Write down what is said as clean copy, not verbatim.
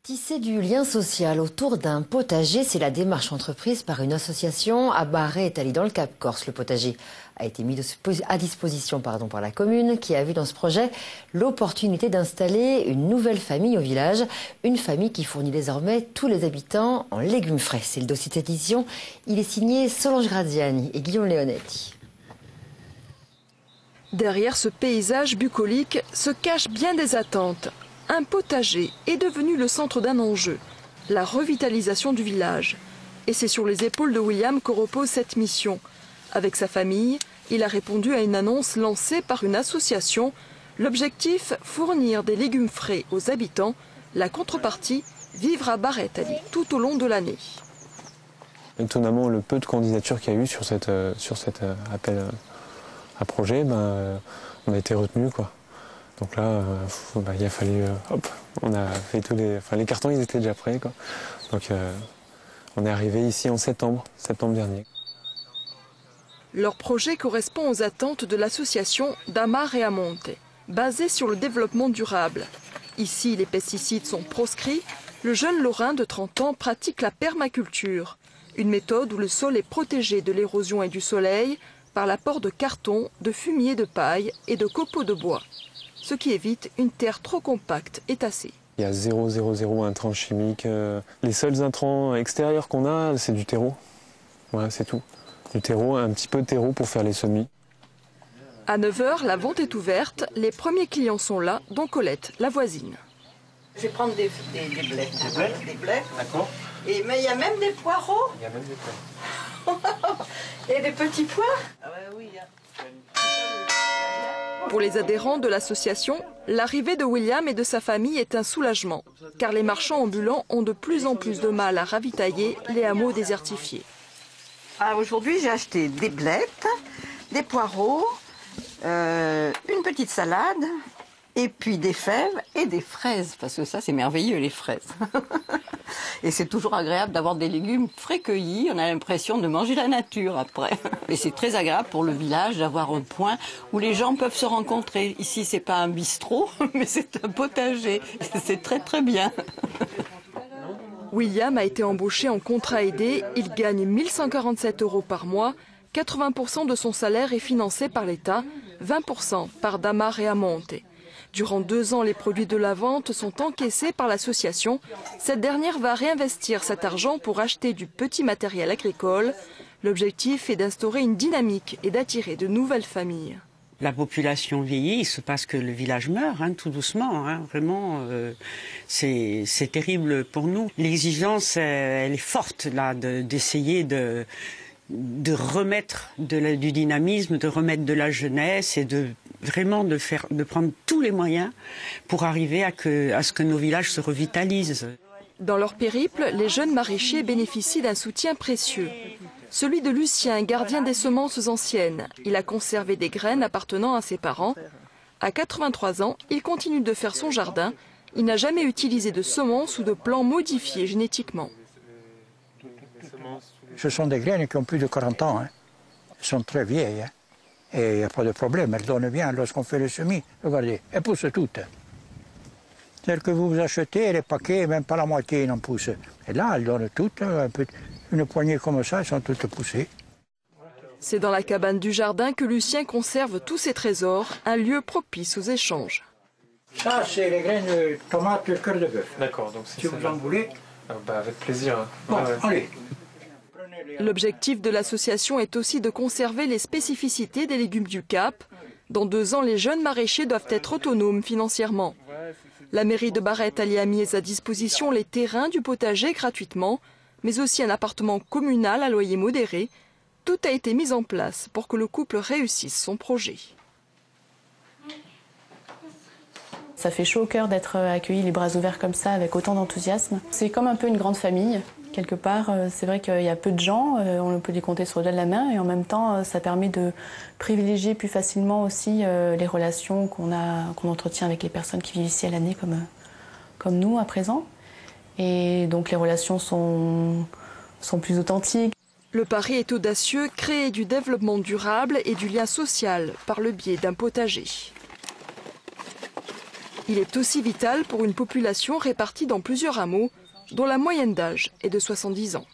Tisser du lien social autour d'un potager, c'est la démarche entreprise par une association à Barret-Italie dans le Cap Corse. Le potager a été mis à disposition par la commune qui a vu dans ce projet l'opportunité d'installer une nouvelle famille au village. Une famille qui fournit désormais tous les habitants en légumes frais. C'est le dossier de cette édition. Il est signé Solange Graziani et Guillaume Leonetti. Derrière ce paysage bucolique se cachent bien des attentes. Un potager est devenu le centre d'un enjeu, la revitalisation du village. Et c'est sur les épaules de William que repose cette mission. Avec sa famille, il a répondu à une annonce lancée par une association. L'objectif, fournir des légumes frais aux habitants. La contrepartie, vivre à Barret-Italie tout au long de l'année. Étonnamment, le peu de candidatures qu'il y a eu sur cet appel à projet, on a été retenu, quoi. Donc là, il a fallu, on a fait les cartons, ils étaient déjà prêts, quoi. Donc on est arrivé ici en septembre dernier. Leur projet correspond aux attentes de l'association d'Amar et Amonte, basée sur le développement durable. Ici, les pesticides sont proscrits. Le jeune Lorrain de 30 ans pratique la permaculture, une méthode où le sol est protégé de l'érosion et du soleil par l'apport de carton, de fumier de paille et de copeaux de bois. Ce qui évite une terre trop compacte et tassée. Il y a 0,001 intrants chimiques. Les seuls intrants extérieurs qu'on a, c'est du terreau. Voilà, c'est tout. Du terreau, un petit peu de terreau pour faire les semis. À 9 h, la vente est ouverte. Les premiers clients sont là, dont Colette, la voisine. Je vais prendre des blés. Des blés. D'accord. Mais il y a même des poireaux. Il y a même des poireaux. Et des petits pois. Ah ouais, oui, il y a. Pour les adhérents de l'association, l'arrivée de William et de sa famille est un soulagement, car les marchands ambulants ont de plus en plus de mal à ravitailler les hameaux désertifiés. Aujourd'hui, j'ai acheté des blettes, des poireaux, une petite salade, et puis des fèves et des fraises, parce que ça, c'est merveilleux, les fraises. Et c'est toujours agréable d'avoir des légumes frais cueillis. On a l'impression de manger la nature après. Et c'est très agréable pour le village d'avoir un point où les gens peuvent se rencontrer. Ici, c'est pas un bistrot, mais c'est un potager. C'est très très bien. William a été embauché en contrat aidé. Il gagne 1 147 € par mois. 80% de son salaire est financé par l'État, 20% par Damar et Amonte. Durant 2 ans, les produits de la vente sont encaissés par l'association. Cette dernière va réinvestir cet argent pour acheter du petit matériel agricole. L'objectif est d'instaurer une dynamique et d'attirer de nouvelles familles. La population vieillit, il se passe que le village meurt, tout doucement. Vraiment, c'est terrible pour nous. L'exigence, elle est forte là, d'essayer de remettre du dynamisme, de remettre de la jeunesse et de prendre tous les moyens pour arriver à ce que nos villages se revitalisent. Dans leur périple, les jeunes maraîchers bénéficient d'un soutien précieux. Celui de Lucien, gardien des semences anciennes. Il a conservé des graines appartenant à ses parents. À 83 ans, il continue de faire son jardin. Il n'a jamais utilisé de semences ou de plants modifiés génétiquement. Ce sont des graines qui ont plus de 40 ans. Elles sont très vieilles. Et il n'y a pas de problème. Elles donnent bien lorsqu'on fait le semis. Regardez, elles poussent toutes. Celles que vous achetez, les paquets, même pas la moitié n'en poussent. Et là, elles donnent toutes. Une poignée comme ça, elles sont toutes poussées. C'est dans la cabane du jardin que Lucien conserve tous ses trésors, un lieu propice aux échanges. Ça, c'est les graines de tomates et cœur de bœuf. D'accord, donc si vous en voulez. Avec plaisir. Bon, allez. L'objectif de l'association est aussi de conserver les spécificités des légumes du Cap. Dans 2 ans, les jeunes maraîchers doivent être autonomes financièrement. La mairie de Barret-Italie a mis à disposition les terrains du potager gratuitement, mais aussi un appartement communal à loyer modéré. Tout a été mis en place pour que le couple réussisse son projet. Ça fait chaud au cœur d'être accueilli les bras ouverts comme ça, avec autant d'enthousiasme. C'est comme un peu une grande famille. Quelque part, c'est vrai qu'il y a peu de gens, on peut les compter sur le doigt de la main, et en même temps, ça permet de privilégier plus facilement aussi les relations qu'on entretient avec les personnes qui vivent ici à l'année, comme nous à présent. Et donc les relations sont plus authentiques. Le pari est audacieux, créer du développement durable et du lien social par le biais d'un potager. Il est aussi vital pour une population répartie dans plusieurs hameaux, dont la moyenne d'âge est de 70 ans.